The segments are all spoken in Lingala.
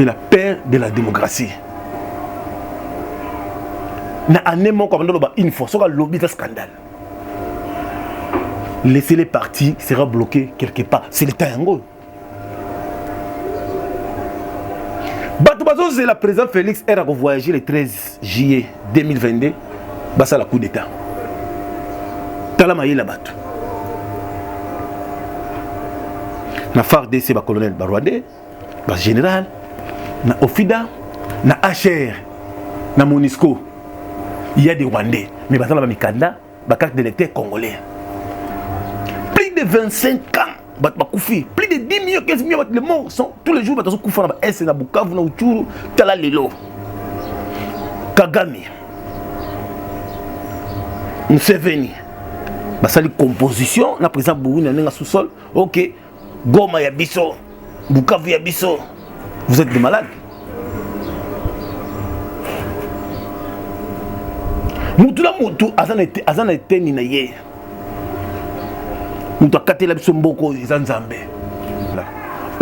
C'est la peur de la démocratie. Na anémon comme une fois, ça lobby de scandale. Laissez les partis sera bloqué quelque part. C'est le tango. C'est la président Félix a voyagé le 13 juillet 2022. Basa la coup d'état. Talamaï la batte. Na FARDC ba colonel Barwade, ba général, na Ofida, na HR, na Monisco. Il y a des Rwandais, mais basa la mikanda, ba carte d'électeur congolais. Plus de 25 ans. Plus de 10 millions, 15 millions, les morts sont tous les jours. Ils sont S na Bukavu, na Uturu, Tala Lelo. Kagame. Museveni. Basali composition, na présent Bourou, na sous-sol. Ok. Goma Yabiso. Bukavu Yabiso. Vous êtes des malades. Moutula Moutou, Azana était Ninaye. Nous avons katé la biso mboko Zanzambe.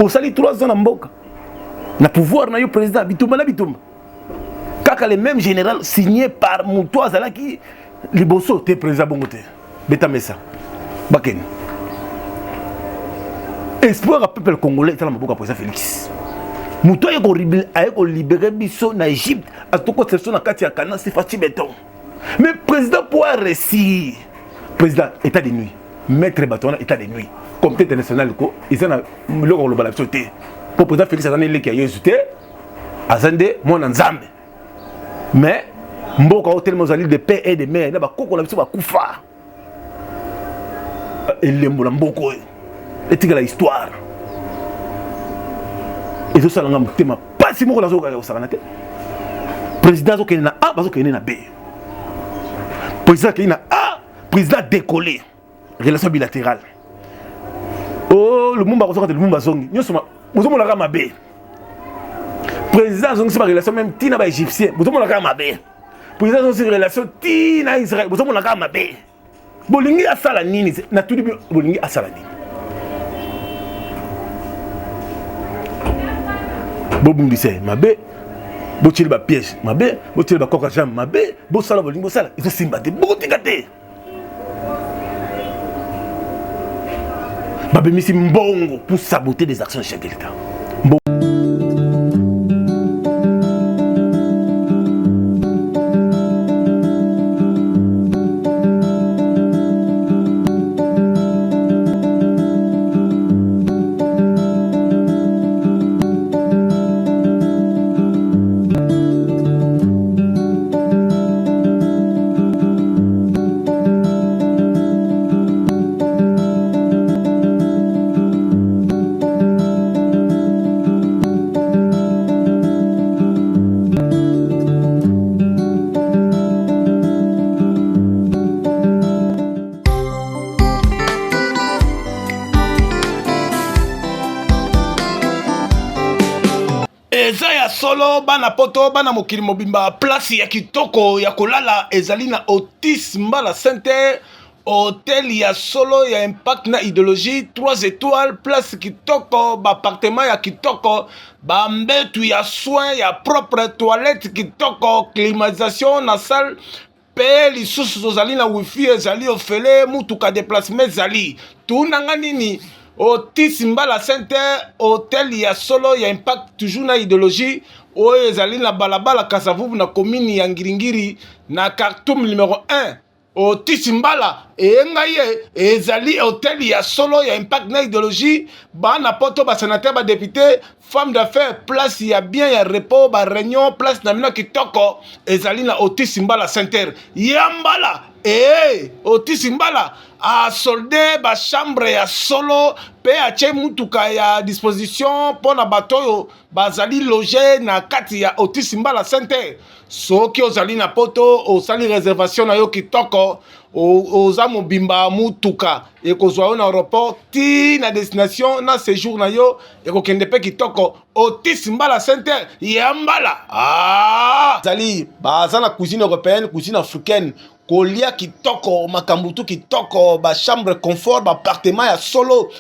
Au sali 3 ans en mboka. Na pouvoir na yo président Bitumba na Bitumba. Kaka le même général signé par Moutou Azalaki Liboso te président bongote. Beta Messa. Baken. Espoir à peuple congolais dans la mboka président Félix. Moutou a libéré biso na Égypte à tout côté na kati ya Kana c'est Fati Béton. Mais président pour réussir. Président état de nuit. Maître Baton, état de nuit. Comité international, ils ont le global sauté. Pour président Félix Azane qui a yézuté, Azande, mon ensemble. Mais, Mboka hôtel Mozali de paix et de mer, là, Koko la biso Koufa. Et l'embola Mboko. Et la histoire. Et tout ça, on a un thème. Pas si mon la zoga au Saranate. Président Zokene na A, Bazokene na B. Président qui na A, président décollé. Relation bilatérale. Oh, le monde va le monde zongi. Nous sommes la Ramabé. Président zongi c'est ma relation même tina ba égyptien. Nous sommes la Ramabé. Président zongi c'est relation tina Israël. Nous sommes la Ramabé. Bolingi asala nini na tout début bolingi asala nini. Bobundi c'est mabé. Bochili ba piège mabé. Bochili ba coca jam mabé. Bo sala bolingi bo sala. Ils sont simbate. Botikate. Babemisi mbongo pour saboter des actions de chef de l'État. Ezaya solo bana poto bana mokili mobimba place ya kitoko ya kolala ezali na Otis Mbala Center hôtel ya solo ya impact na idéologie 3 étoiles place kitoko ba appartement ya kitoko ba mbetu ya soin ya propre toilette kitoko climatisation na salle pe lisusu tozali na wifi ezali ofele mutuka déplacement ezali tunanga nini Otis Mbala Center, hôtel ya solo ya impact toujours na idéologie. Oyo ezali na balabala Kasavubu na commune ya Ngiringiri na Khartoum numéro 1. Otis Mbala engaye ezali hôtel ya solo ya impact na idéologie. Ba na poto ba sénateur ba député, femme d'affaires, place ya bien ya repos ba réunion, place na mina kitoko ezali na Otis Mbala Center. Yambala Otis Mbala a soldé ba chambre ya solo pe a che mutuka ya disposition pona batoyo bazali loger na kati ya Otis Mbala Center. Soki ozali na poto osali réservation na yo kitoko oza mobimba mutuka ekozwa na aéroport ti na destination na séjour na yo ekokende pe kitoko Otis Mbala Center yambala zali baza na cuisine européenne, cuisine africaine kolia kitoko makambutu kitoko ba chambre confort ba appartement ya solo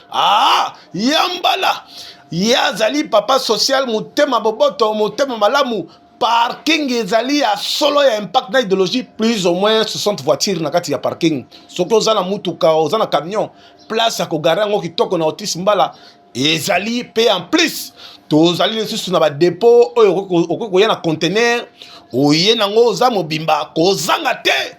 yambala yazali papa social motema boboto motema malamu parking ezali ya solo ya impact na idéologie plus ou moins 60 voitures na kati ya parking soki oza na mutuka oza na camion place ya kogare yango kitoko na Otis Mbala ezali pe en plus tozali lisusu na badepot oyo okoki koya na conteneur oye nango oza mobimba kozanga te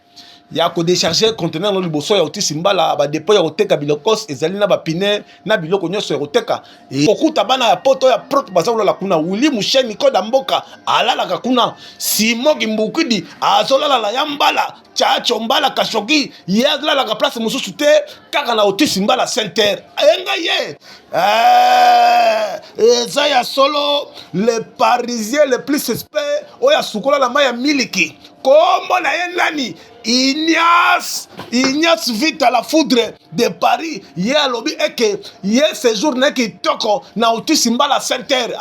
ya ko décharger conteneur no liboso ya Otis Mbala ba dépôt ya koteka bilokos ezali na ba pine na biloko nyonso ya koteka okuta bana ya poto ya prote baza la kuna Willy Musheni koda mboka alala ka kuna Simogi Mbukidi azolala la yambala Chacho Mbala Kashogi yazala la place mususu te kaka na Otis Mbala center enga ye eza ya solo le parisien le plus suspect oya sukola la maya miliki kombo na ye nani Ignace Vita la foudre de Paris ye alobi eke ye séjour neki toko na Otis Mbala center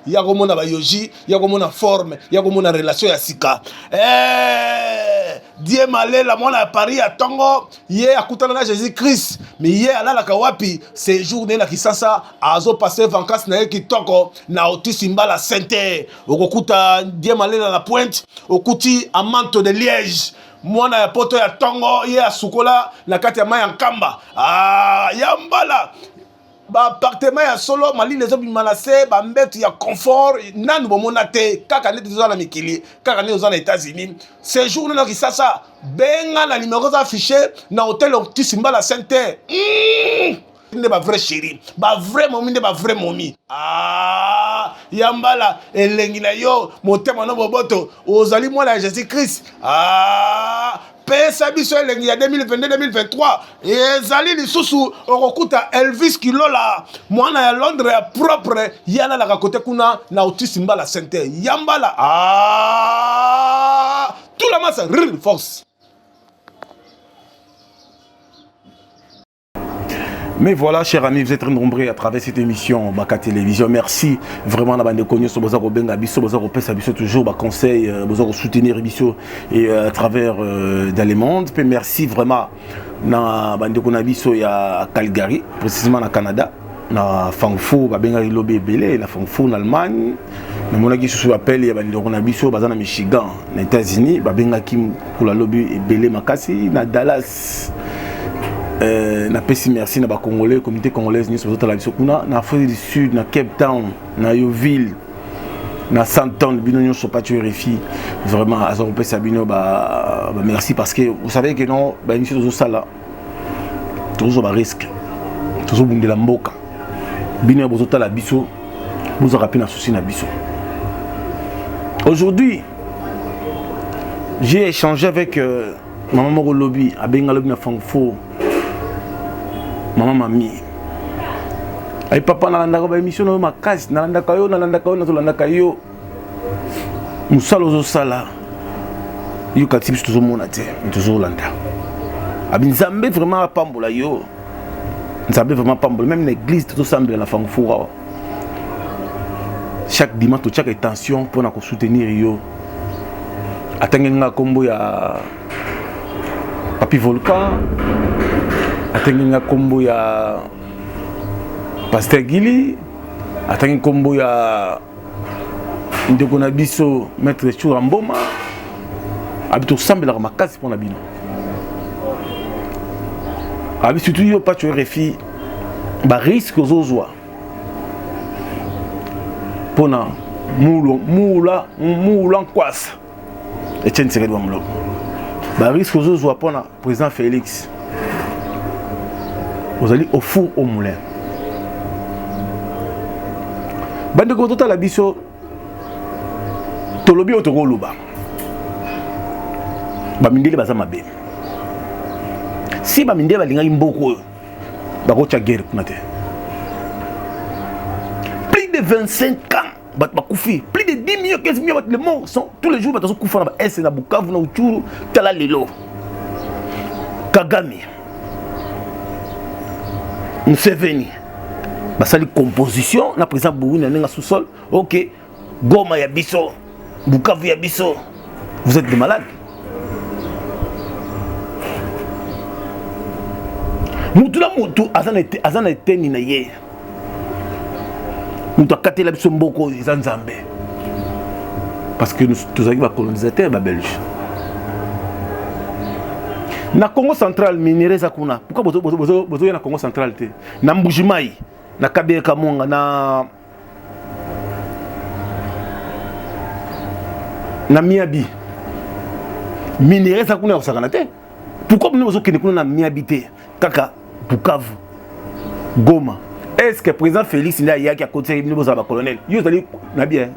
ya komona ba yoji ya komona forme ya komona relation ya sika Die Malela mwana ya Paris ya tongo ye akutana na Jésus Christ mais ye alala ka wapi séjour na Kisasa azo passer vacances na kitoko na Otis Mbala center okokuta Die Malela la Pointe okuti a Manto de Liège mwana ya poto ya tongo ye asukola na kati ya maya nkamba ya Mbala ba appartement ya solo mali les hommes malase ba mbetu ya confort nanu bomona te kaka neti za na mikili kaka neti za na États-Unis séjour na Kisasa benga na numéro affiché na hôtel Otis Mbala center ne ba vrai chéri ba vrai momi ne ba vrai momi ya Mbala elengi na yo motema no boboto ozali mwana ya Jésus Christ pesa biso elengi ya 2022-2023 ezali lisusu okokuta Elvis Kilola mwana ya Londres ya propre yana la kote kuna na Otis Mbala center ya Mbala tout la masse force. Mais voilà, chers amis, vous êtes très nombreux à travers cette émission Baka Télévision. Merci vraiment à bande connu sur Bozaro Benga Bisso, Bozaro Pesa Bisso toujours bas conseil, Bozaro soutenir Bisso et à travers dans le monde. Puis merci vraiment na bande connu Bisso à Calgary, précisément au Canada, na Francfort, Benga Lobé Belé, na Francfort en Allemagne. Mais mon ami se appelle ya bande connu Bisso bazana Michigan, aux États-Unis, Benga Kim pour la Lobé Belé Makasi na Dallas. Na pesi merci na ba congolais communauté congolaise ni sur la biso kuna na Afrique du Sud na Cape Town na Yoville na Santon bino nyo so pas tu RFI vraiment à Europe Sabino ba merci parce que vous savez que non ba émission de sala toujours ba risque toujours bunde la mboka bino bozota la biso vous aurez na souci na biso. Aujourd'hui j'ai échangé avec maman Moko Lobby à Benga Lobby na Francfort. Maman mami ay papa nalanda ba émission no makasi nalanda kayo nazolanda kayo musalo zo sala yo katibis toujours mona te toujours landa abinzambe vraiment pambola yo nzambe vraiment pambola même l'église tout semble la Francfort chaque dimanche chaque attention pour na ko soutenir yo atengenga kombo ya Papi Volcan atengi kombo ya Pasteur Gili atengi kombo ya ndeko na biso Maître Choura Mboma abito sambela makasi pona bino abi surtout yo pas tu refi ba risque ozozwa pona mula kwasa Etienne Tshisekedi wa Mloko ba risque ozozwa pona président Félix. Vous allez au four au moulin. Bande ko tota la biso tolobi otoko luba. Ba mindele baza mabe. Si ba mindele balinga imboko ba ko guerre kuna te. Plus de 25 ans ba kufi, plus de 10 millions 15 millions le monde sont tous les jours ba tazo kufa na ba S na Bukavu na Utshuru tala lelo. Kagame Museveni basali composition na président Bourou na sous-sol. OK, Goma ya biso, Bukavu ya biso. Vous êtes des malades. Mutula mutu azana eteni na ye. mutu akatela biso mboko eza nzambe parce que nous tozalaki bacolonisateur babelge na Congo central minere eza kuna pourquoi bozoya na Congo central te na Mbujimai na Kabeka Monga na Miabi minere eza kuna kosakana te pourquoi bino bozokende kuna na Miabi te kaka Bukavu Goma. Est-ce que le président Félix il y a qui a côté bino bozala colonel yo zali na bien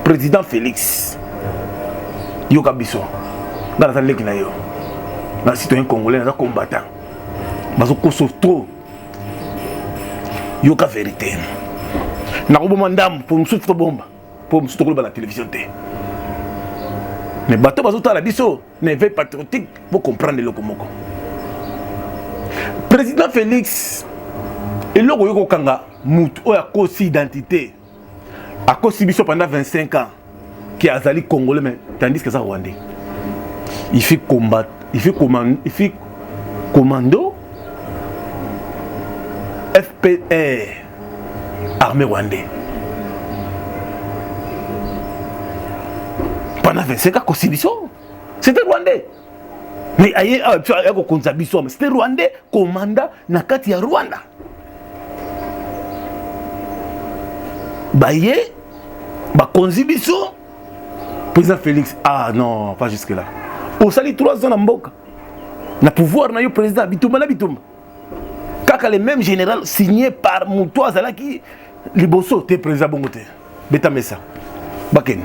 président Félix yo kabiso dans la leki na yo na citoyen congolais na combattant bazo koso trop yo ka vérité na ko bomandam pour nous souffre bomba pour nous souffre la télévision té mais bato bazo ta la biso ne veille patriotique pour comprendre le komoko président Félix et le ko kanga mutu o ya kosi identité a kosi biso pendant 25 ans qui a zali congolais mais tandis que ça rwandais il fait combattre il fait commando FPR armée rwandais pendant 25 ans kosi biso c'était rwandais mais aye ko konza biso mais c'était rwandais commanda na kati ya Rwanda baye bakonzi biso président Félix ah non pas jusque là au sali 3 ans na mboka na pouvoir na yo président bitumba na bitumba kaka les mêmes général signé par Muto Azalaki liboso te président bongote beta mesa baken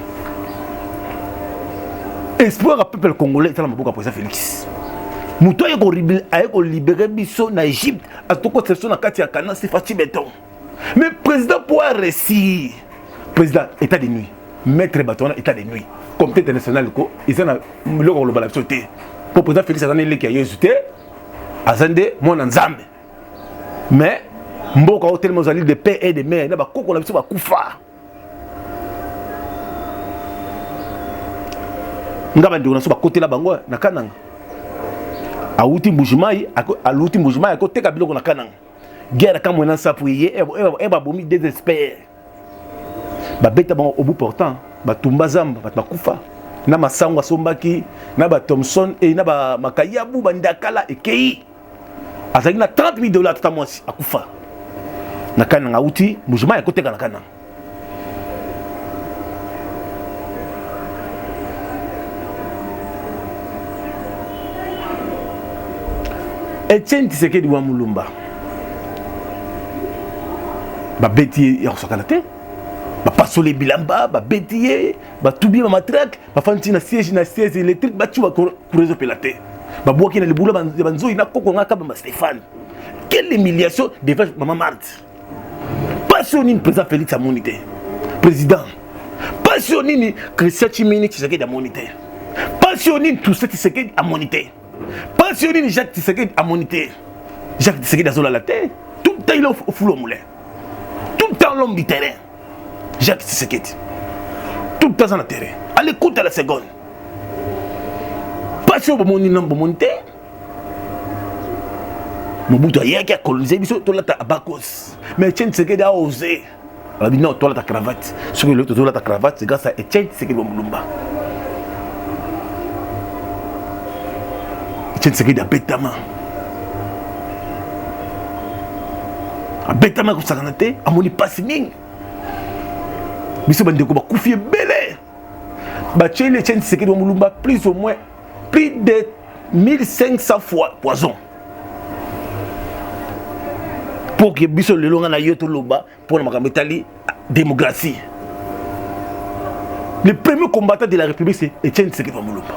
espoir à peuple congolais tala maboka président Félix Muto ayeko libérer biso na Égypte à toko section na kati ya Kana c'est Fati Beton mais président pour réussir président état de nuit maître bâton état de nuit comité international ko ils ont le rôle de la société pour président Félix Azane le qui a yézuté azande mon nzambe mais mboka hôtel mozali de paix et de mer na ba koko na biso ba kufa ngaba ndona so ba côté la bango na Kananga auti Mbujimai aluti Mbujimai ko teka biloko na Kananga guerre quand on ça prier et ba bomi désespère ba beta bon au bout portant ba tumba zamba ba kufa na masango sombaki na ba Thompson et na ba makayabu bandakala ekei azaki na $30,000 tout à moi akufa na Kananga uti Mbujimai ko teka na Kananga Etienne Tshisekedi wa Mulumba ba beti ya kosakana te ba pasole bilamba ba beti ba tubi ba matraque ba fanti na siège électrique ba tu va courir pelate ba boki na libula banzo ina koko ngaka ba Stéphane quelle humiliation devant maman Marthe passionnine président Félix Amonité président passionnine Christian Chimini Tshisekedi Amonité passionnine tout ce Tshisekedi Amonité passionnine Jacques Tshisekedi Amonité Jacques Tshisekedi azola la terre tout le temps il est au foulot moulin tout le temps l'homme du terrain Jacques Tshisekedi tout le temps dans le terrain à l'écoute à la seconde passion pour mon nom pour monter Mobutu a qui a colonisé biso to la ta Abakos mais Etienne Tshisekedi a osé a dit non toi ta cravate sur le to la ta cravate c'est grâce à Etienne Tshisekedi Mulumba Etienne Tshisekedi a bétama ko sakana te amoni pasi mingi biso bandeko ba kufi belé ba tchele Etienne Tshisekedi Mulumba plus ou moins plus de 1500 fois poison pour que biso le longa na yoto loba pour na makambo etali démocratie le premier combattant de la République c'est Etienne Tshisekedi Mulumba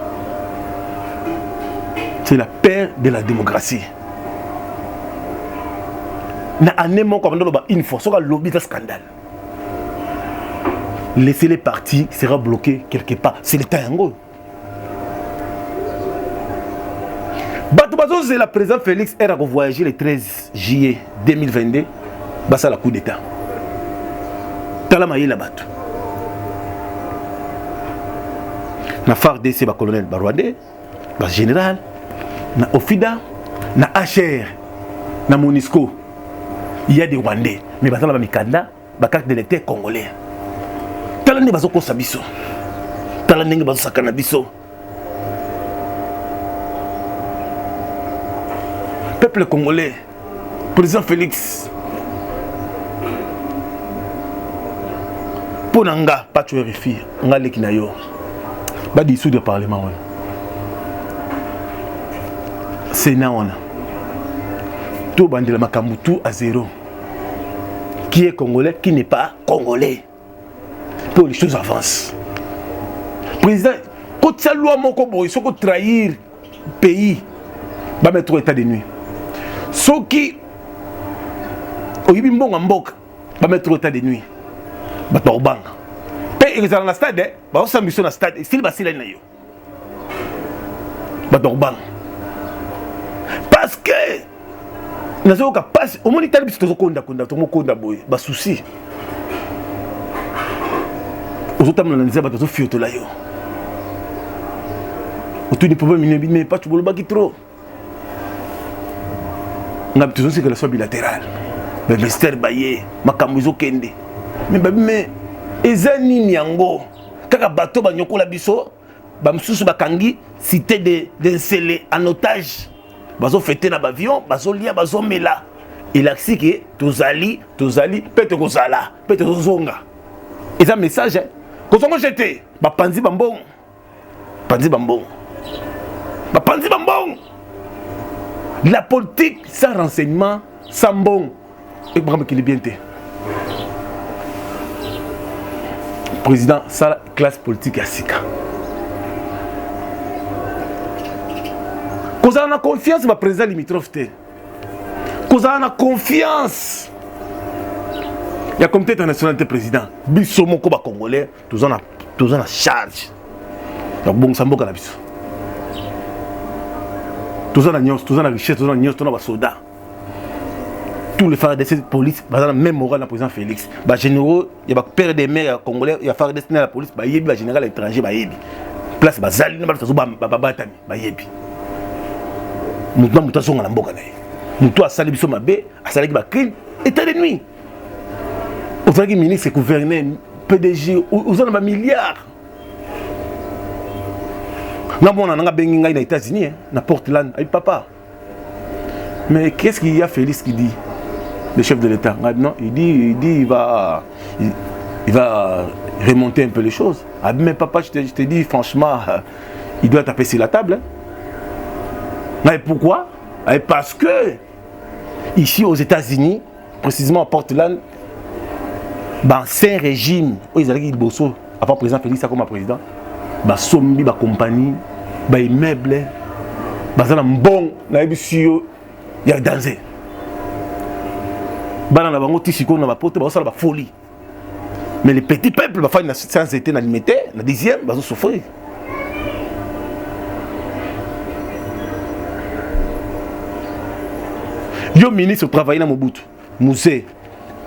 c'est la père de la démocratie na anemo comme une fois sur le lobby de scandale laisser les partis sera bloqué quelque part c'est le temps yango c'est la président Félix a voyagé le 13 juillet 2022 basa la coup d'état talamaï la bato na FARDC ba colonel Barwade ba général na Ofida na HR na Monisco il y a des Rwandais mais baza na ba mikanda ba carte d'électeur congolais tala ndenge bazokosa biso tala ndenge bazosakana biso peuple congolais président Félix pour nga pas tu vérifier nga leki na yo ba dissous de parlement wana Sénat wana tout bandela makambu tout à zéro qui est congolais qui n'est pas congolais pour les choses avancent président quand ça loi moko boy soko trahir pays ba mettre état de nuit ceux qui oyibi mbonga mboka ba mettre état de nuit ba torbanga pe ezala na stade ba osambisa na stade style basila na yo ba torbanga parce que nazo ka passe au moins tali biso tozokonda tomokonda boye ba souci ozotamana na nzeba tozofiotola yo otuni problème mais pas tu boloba ki trop nga besoin que la soit bilatérale mais Mr Baye makambo ezokende mais ezani nyango kaka bato banyokola biso ba msusu bakangi cité de Nsele en otage bazo fêter na avion bazo lia bazo mela il a dit que tozali peut-être kozala peut-être kozonga et ça message kozonga jeté ba panzi bambong la politique sans renseignement sans bon et bravo qu'il est bien té président ça classe politique à sika Quand on a confiance, le président limitrophe. Quand on a confiance, il y a comme international de président. Bissomo Koba Congolais, tous en a charge. Donc bon, ça m'a biso. Tous en a nios, tous en a richesse, tous en a nios, tous en a soldats. Tous les frères de cette police, dans la même morale, le président Félix. Les généraux, il y a père des mères congolais, il y a frères destinés à la police, il y a général étranger, il y a place, il y a Bayebi. Moutou moutou songa na mboka na ye moutou asali biso mabe asali ki ba crime état de nuit au vrai ministre gouverneur PDG aux en ba milliards na bona nga bengi ngai na États-Unis na Portland ay papa mais qu'est-ce qu'il y a Félix qui dit le chef de l'État non il dit il va remonter un peu les choses ah mais papa je te dis franchement il doit taper sur la table Mais pourquoi? Parce que ici aux États-Unis, précisément à Portland, c'est un régime où ils allaient bosso, à part président Félix comme président, sombi, compagnie, immeuble, bon, il y a danger. Folie. Mais les petits peuples, sans été limité, la dixième, ils vont souffrir. Yo ministre travaille dans Mobutu, Moussé,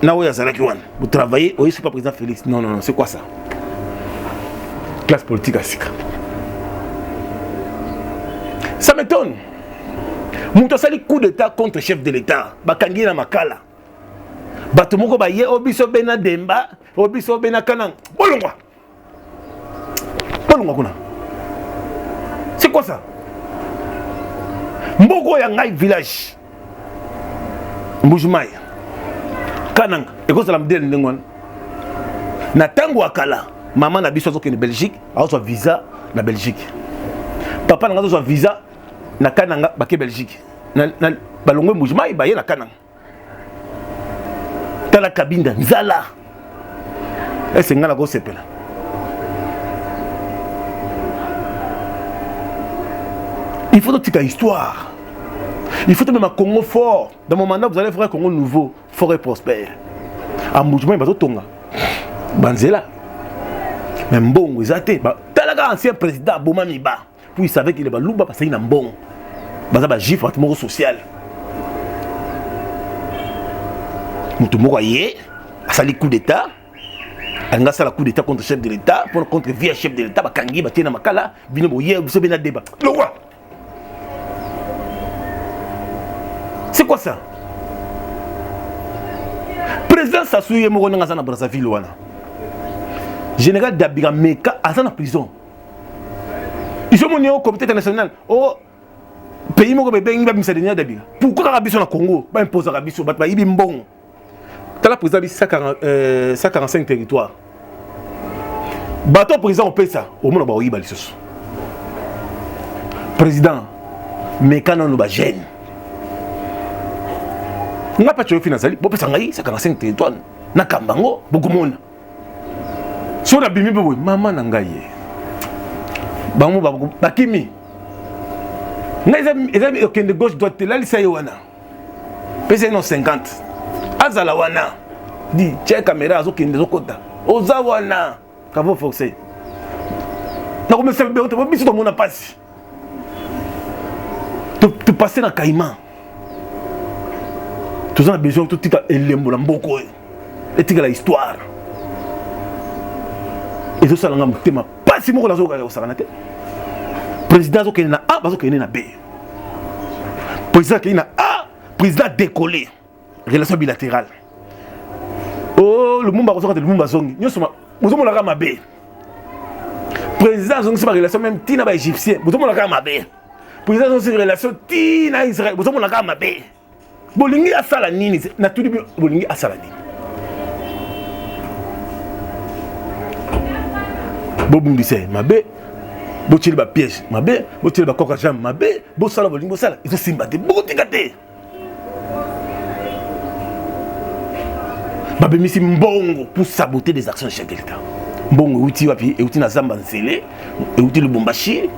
Naoya Zarakiwan, vous travaillez, oui, c'est pas président Félix. Non, c'est quoi ça? Classe politique à Sika. Ça m'étonne. Mouto sali coup d'état contre chef de l'état. Bakangi na makala. Batomoko ba ye obiso bena demba, obiso bena kanang. Bolongwa. Kuna. C'est quoi ça? Mboko ya ngai village. Mbujumai Kanang et la modèle ndengwan na tango akala maman na biso zokene Belgique a so visa na Belgique papa na so visa na Kananga baké Belgique na balongwe Mbujumai ba ye na Kananga tala kabinda nzala est ngala go sepela il faut toute histoire. Il faut même un Congo fort. Dans mon mandat, vous allez faire un Congo nouveau, fort et prospère. En mouvement, il va tout tonga. Banzela. Même bon, vous êtes. Talaga ancien président, Boumami Ba. Puis il savait qu'il est balouba parce qu'il est bon. Baza gif, un social. Moutoumou yé, a sali coup d'état. Anga sala coup d'état contre le chef de l'état, contre le vieux chef de l'état, Bakangi, Batina Makala, Bino Boye, vous savez, débat. Le roi. C'est quoi ça? président Sassou Nguesso moko nga na Brazzaville wana. Général Dabiga Meka a en prison. Ils sont monés au comité international. Au pays moko be bengi ba misadinya Dabiga. Pourquoi ka biso na Congo ba imposer ka biso ba ibi mbongo. Tala président bi 145 territoires. Bateau président on paye ça. Au monde ba oyiba lisusu. Président Meka non ba gêne. Nga pas tu financier. Bo pesa ngai 145 territoires na Kambango beaucoup monde. Si on a bimi bobo maman na ngai. Bango bakimi. Ngai ezami okende gauche droite là lisa wana. Pesa non 50. Azala wana. Di check caméra azokende zokota. Oza wana. Kavo forcer. Na comme ça be to biso to mona passe. Tu passer na Caïman. Tous on a besoin tout tika elembo la mboko. Et tika la histoire. Et tout ça là ngam tema pas si moko la zo ka sakana te. Président zo kena A bazo kena na B. Président kena A, président décollé. Relation bilatérale. Oh, le Mumba ko le Mumba zongi. Nyo soma bozo mo la ka B. Président zongi c'est ma relation même tina ba égyptien. Bozo mo la ka B. Président zongi c'est relation tina Israël. Bozo mo la ka B. Bolingi asala nini na tudi bolingi asala nini. Bobumbise mabe botili ba piège mabe botili ba coca jam mabe bosala bolingi bosala ils sont simbate bokotikate babe misi mbongo pour saboter des actions de chef de l'État. Mbongo uti wapi uti na zamba nzele uti Lubumbashi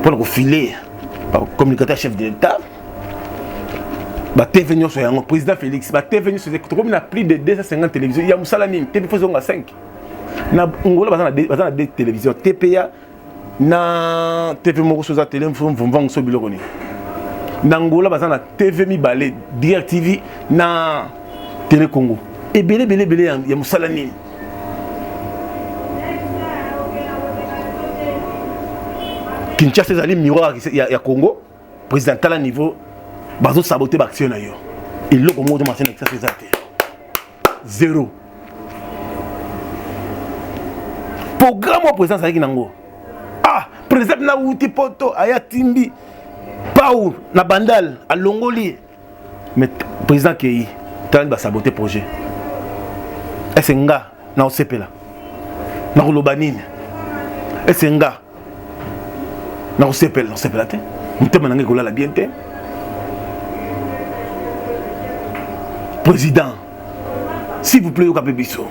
pour le filer par communicateur chef de l'État. Ba TV sur yango président Félix ba TV sur comme na plus de 250 télévisions il y a musala nini TV fozonga 5 na Angola bazana des télévisions TPA na TV moko soza télé mvumvang so biloko ni na Angola bazana TV mibale DirecTV na Télé Congo et belé ya musala nini Kinshasa ezali miroir ya Congo président tala niveau bazo saboter l'action na yo. Il loko mo de marché na ça zéro. Programme au président Saki Nango. Ah, président na outi poto aya timbi Pau na bandal à Longoli. Mais président qui tali ba saboter projet. Esenga na osepela. Na lobanine. Esenga na osepela te. Mutema nangé ko la bien te. Président, s'il vous plaît, au Capébiso.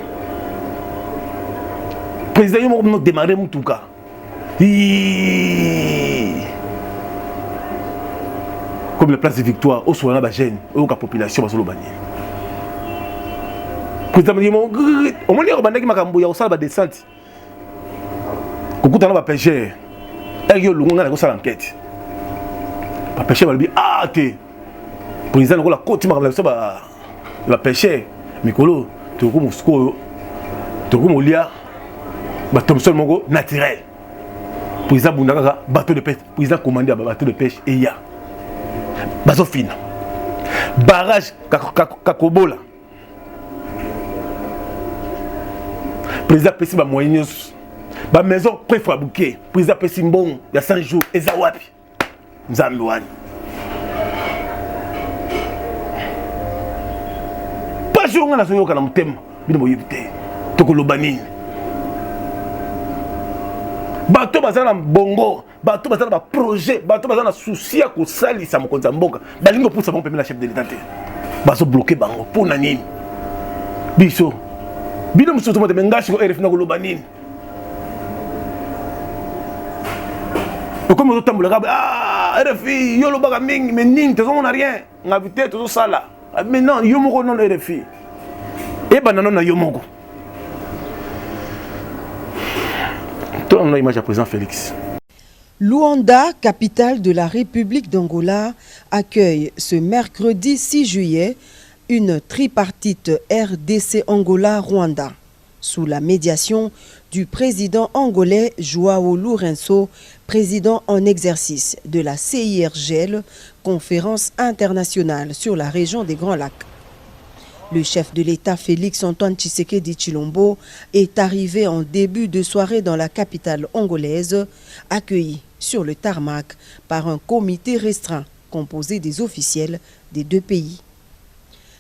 Président, il m'a démarré mon tout cas. Comme la place de Victoire, au soir, la gêne, au cas population, au Solobani. Président, il m'a dit, au moins, il m'a dit, au salle, descente. Au coup, on va pêcher. Et il y a l'enquête. Le pêcher va lui dire, ah, ok. Président, on a la côte, il m'a dit, va pêcher mikolo toko musko toko molia ba Thomson mongo naturel président bundaka bateau de pêche président commandé bateau de pêche et ya bazo fina barrage kakobola président pesi ba moyens ba maison préfabriquée président pesi mbon ya 100 jours eza wapi nzambe wani si on a soyo kana mutema bino boyibite tokolobanini bato bazana bongo bato bazana ba projet bato bazana souci ya ko salisa mokonza mboka balingo pousa bon pemela la chef de l'État baso bloquer bango pour na nini biso bino musoto mote mengashi ko RF na kolobanini comme on tambola ah RFI yo lo baga mingi mais nini te on a rien ngabité tout ça mais non yo moko non RFI et banano na yo moko to on a image à président Félix. Luanda, capitale de la République d'Angola, accueille ce mercredi 6 juillet une tripartite RDC-Angola-Rwanda sous la médiation du président angolais Joao Lourenço, président en exercice de la CIRGL, conférence internationale sur la région des Grands Lacs. Le chef de l'État Félix-Antoine Tshisekedi Tshilombo est arrivé en début de soirée dans la capitale angolaise, accueilli sur le tarmac par un comité restreint composé des officiels des deux pays.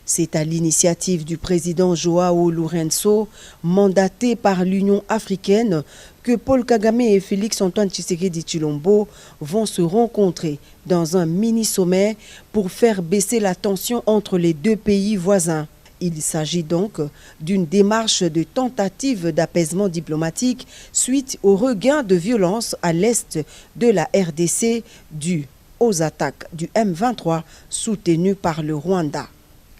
C'est à l'initiative du président Joao Lourenço, mandaté par l'Union africaine, que Paul Kagame et Félix-Antoine Tshisekedi Tshilombo vont se rencontrer dans un mini-sommet pour faire baisser la tension entre les deux pays voisins. Il s'agit donc d'une démarche de tentative d'apaisement diplomatique suite au regain de violence à l'est de la RDC dû aux attaques du M23 soutenues par le Rwanda.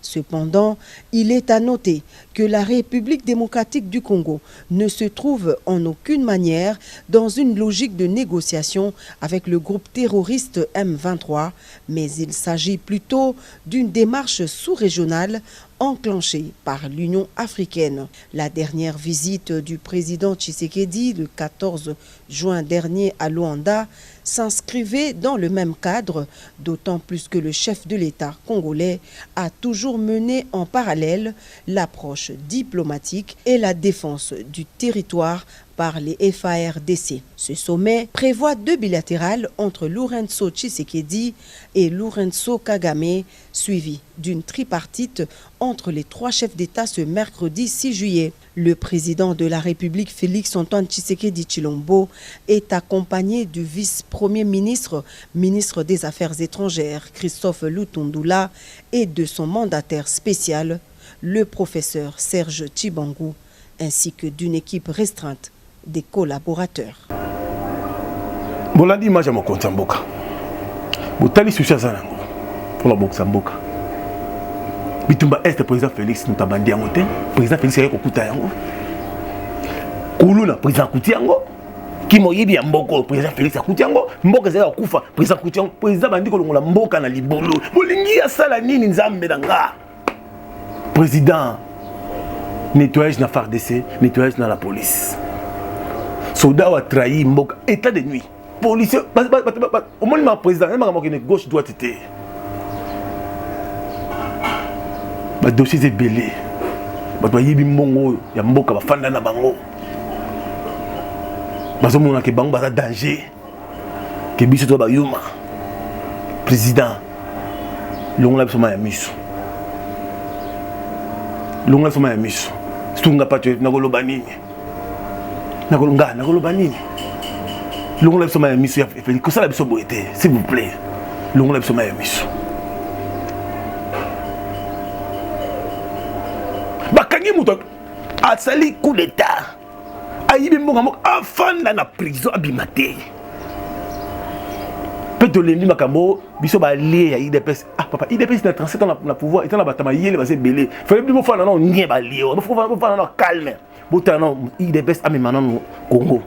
Cependant, il est à noter que la République démocratique du Congo ne se trouve en aucune manière dans une logique de négociation avec le groupe terroriste M23, mais il s'agit plutôt d'une démarche sous-régionale enclenchée par l'Union africaine. La dernière visite du président Tshisekedi le 14 juin dernier à Luanda s'inscrivait dans le même cadre, d'autant plus que le chef de l'État congolais a toujours mené en parallèle l'approche diplomatique et la défense du territoire par les FARDC. Ce sommet prévoit 2 bilatérales entre Lourenço Tshisekedi et Lourenço Kagame, suivi d'une tripartite entre les 3 chefs d'État ce mercredi 6 juillet. Le président de la République Félix-Antoine Tshisekedi Tshilombo est accompagné du vice-premier ministre, ministre des Affaires étrangères Christophe Lutundula et de son mandataire spécial, le professeur Serge Tshibangou, ainsi que d'une équipe restreinte des collaborateurs. Bolandi image mo konta mboka. Botali sucia za nango. Pour la boxa mboka. Bitumba est président Félix Ntabandi yango te. Président Félix yako kuta yango. Kuluna président kuti yango. Kimo yibi ya mboko président Félix akuti yango. Mboka za kufa président kuti yango. Président bandi ko longola mboka na libolo. Bolingi ya sala nini nzambe nanga. Président nettoyage na FARDC, nettoyage na la police. Soldat a trahi Mboka, état de nuit. Policier, au moins le président, il y a gauche droite était. Le dossier est belé. Il y a Mboka, il y a na bango. Il y a bango un danger. Que biso to ba yuma. Président, l'on a besoin de miso. L'on a besoin de miso. Si on n'a pas tué, on a besoin de Nakolonga, nakolobani. Longo la bisoma ya miso ya Félix. Que ça la biso boité, s'il vous plaît. Longo la bisoma ya miso. Bakangi muto asali coup d'état. Ayibi mbonga moko afanda na prison abimate. Peut-être les makambo biso ba lié ya IDPS. Ah papa, IDPS na 37 ans na pouvoir, étant na batama yele ba se belé. Fallait plus faire non nie ba lié. Faut faire non calme. Botano IDPS a maintenant Congo.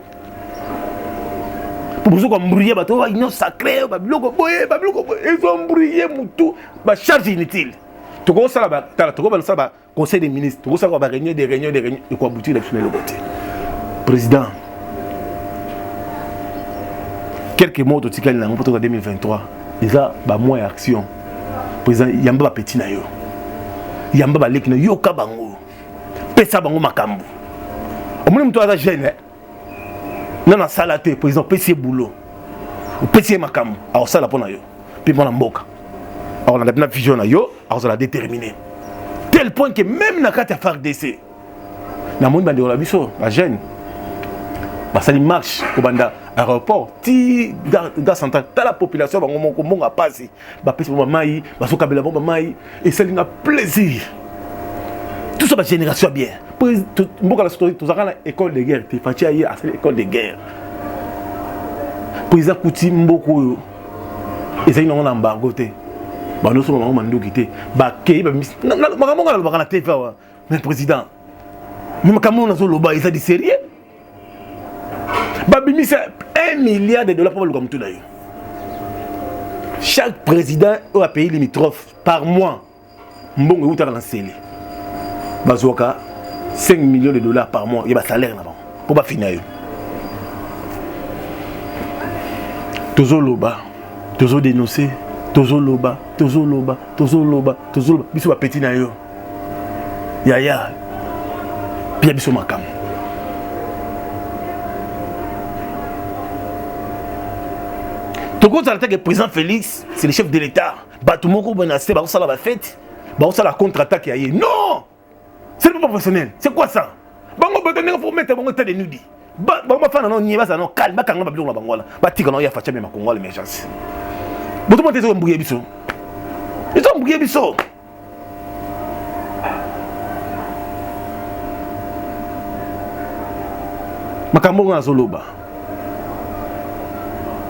Pour vous comme briller bateau, ils sont sacrés, babiloko boye, ils ont brillé mutu, ba charge inutile. Tu vois ça là, tu vois ça là, conseil des ministres, tu vois ça va réunion et quoi aboutir l'élection de côté. Président. Quelques mots de Tikal na en 2023, ils a ba moins action. Président yamba ba petit na yo. Yamba ba lek na yo kabango. Pesa bango makambo. Au moins, tu as jeune. Non, non, ça, le président, PC boulot. Ou PC makam. Alors, ça, la pona yo. Puis, mon amboka. Alors, on a une vision na yo. Alors, on a déterminé. Tel point que même dans le cas de FARDC, dans le monde de la biso, la jeune, ça marche au banda aéroport. Ti, dans central, toute la population va mon passer. Bah, PC pour maï, bah, so kabela bon maï. Et ça, il a plaisir. Tout ça, la génération bien. Mboka la story to zakana école de guerre te fatia hier à l'école de guerre président Kouti mboko et ça ils n'ont embargo te ba no so maman mando kité ba kei ba makambo ngala bakana te fa mais président mais makambo na so loba ils a dit sérieux ba bimisa 1 milliard de dollars pour le comme tout d'ailleurs chaque président au pays limitrophe par mois mbongo uta na seli bazoka 5 millions de dollars par mois, il y a un salaire là-bas. Pour pas finir. Toujours loba, toujours dénoncer, toujours loba, toujours loba, toujours loba, toujours loba. Biso ba petit na yo. Yaya Pia biso makam. Toko que le président Félix, c'est le chef de l'État. Batumoko Bonasté, ça la fête, ça la contre-attaque. Non! C'est pas professionnel. C'est quoi ça? Bango Batonega pour mettre un état de nudi. Bango Fana non n'y va ça non calme, Bakanga Babylon la Bangola. Batika non ya facha même Congo l'émergence. Botomo tezo mbouye biso. Ils ont mbouye biso. Makambo na zoloba.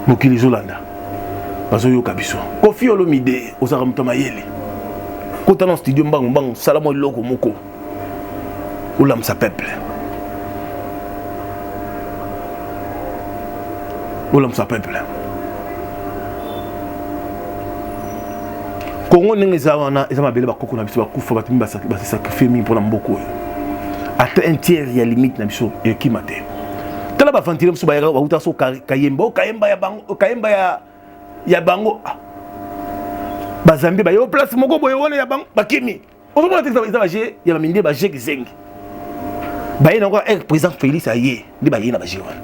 Mokili Zolanda. Bazoyo kabiso. Kofi Olomide ozaka mutamayele. Kota na studio mbang salamo loko moko. Olam sa peuple. Olam sa peuple. Kongo nenge zawana ezama bele bakoko na biso bakufa batimi ba sacrifier mi pour na mboko. Ata un tiers ya limite na biso e kimate. Tala ba ventiler biso ba yaka ba so kayemba ya bango kayemba ya bango. Bazambi ba yo place moko boye wona ya bango bakimi. Ozomona tekza ba je ya minde ba je kizengi. Ba yena kwa président Félix aye ndi ba yena ba je wana.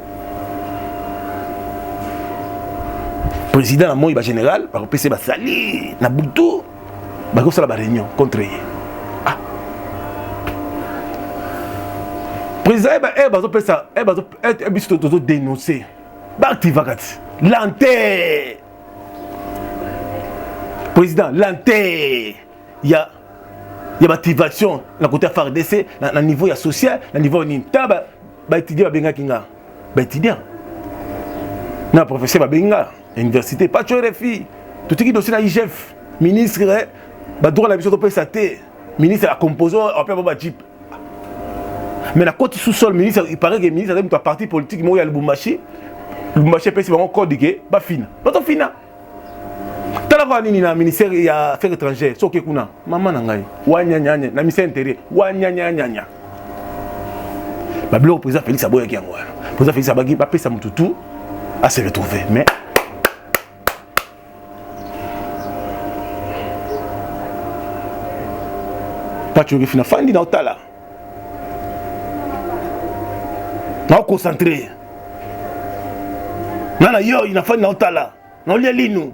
Président moi ba général ba PC ba sali na butu ba ko sala ba réunion contre ye. Ah. Président ba zo pesa ba zo biso to dénoncer. Ba activakat. Lanté. Président lanté. Il y a motivation na côté FARDC na niveau ya social na niveau ni taba ba étudier ba benga kinga ba étudiant na professeur ba benga université pas tu RFI tout qui dossier na IGF ministre ba droit la biso to PSAT ministre a composé après ba type mais la côté sous-sol ministre il paraît que ministre a un parti politique mo ya Lubumbashi pesi ba code que ba fina pas to fina. Tala kwa nini na ministère ya affaires étrangères soke kuna mama na ngai wanyanyanya na ministère intérieur wanyanyanya bablo président Félix Aboya ki yango président Félix Abagi ba pesa mututu à se retrouver mais pas tu fina fandi na otala na concentré na yo ina fandi na otala na lia linu